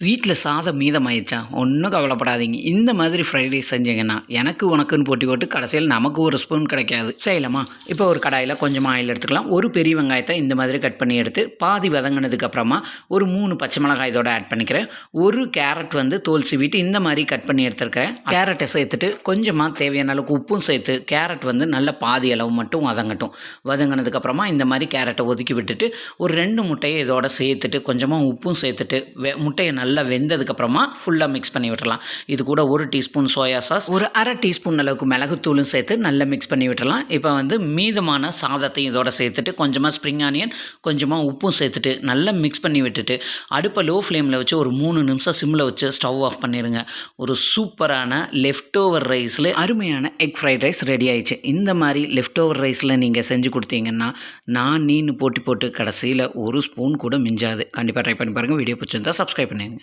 வீட்ல சாதம் மீதமாயிருச்சா? ஒண்ணும் கவலைப்படாதீங்க. இந்த மாதிரி ஃப்ரைட் ரைஸ் செஞ்சீங்கன்னா, எனக்கு உனக்குன்னு போட்டி போட்டு கடைசியில நமக்கு ஒரு ஸ்பூன் கிடைக்காது. செய்யலாமா? இப்போ ஒரு கடாயில கொஞ்சமா ஆயில் எடுத்துக்கலாம். ஒரு பெரிய வெங்காயத்த இந்த மாதிரி கட் பண்ணி எடுத்து, பாதி வதங்குனதுக்கு அப்புறமா ஒரு 3 பச்சை மிளகாய் இதோட ஆட் பண்ணிக்கிறேன். ஒரு கேரட் தோல் சீவிட்டு இந்த மாதிரி கட் பண்ணி எடுத்துருக்கேன். கேரட்டை சேர்த்துட்டு கொஞ்சமா தேவையான அளவுக்கு உப்பும் சேர்த்து, கேரட் நல்ல பாதி அளவு மட்டும் வதங்கட்டும். வதங்கினதுக்கு அப்புறமா இந்த மாதிரி கேரட்டை ஒதுக்கி விட்டுட்டு, ஒரு 2 முட்டையை இதோட சேர்த்துட்டு, கொஞ்சமா உப்பும் சேர்த்துட்டு, முட்டையை நல்லா வெந்ததுக்கப்புறமா ஃபுல்லாக மிக்ஸ் பண்ணி விட்டுறலாம். இது கூட 1 டீஸ்பூன் சோயா சாஸ், ஒரு அரை டீஸ்பூன் அளவுக்கு மிளகுத்தூளும் சேர்த்து நல்லா மிக்ஸ் பண்ணி விட்டுறலாம். இப்போ மீதமான சாதத்தையும் இதோட சேர்த்துட்டு கொஞ்சமாக ஸ்ப்ரிங் ஆனியன், கொஞ்சமாக உப்பும் சேர்த்துட்டு நல்லா மிக்ஸ் பண்ணி விட்டுட்டு அடுப்பை லோ ஃப்ளேமில் வச்சு ஒரு 3 நிமிஷம் சிம்மில் வச்சு ஸ்டவ் ஆஃப் பண்ணிடுங்க. ஒரு சூப்பரான லெஃப்ட் ஓவர் ரைஸில் அருமையான எக் ஃப்ரைட் ரைஸ் ரெடி ஆயிடுச்சு. இந்த மாதிரி லெஃப்ட் ஓவர் ரைஸில் நீங்கள் செஞ்சு கொடுத்தீங்கன்னா நீன்னு போட்டு கடைசியில் ஒரு ஸ்பூன் கூட மிஞ்சாது. கண்டிப்பாக ட்ரை பண்ணி பாருங்கள். வீடியோ பிடிச்சிருந்தா சப்ஸ்கிரைப் பண்ணுங்க.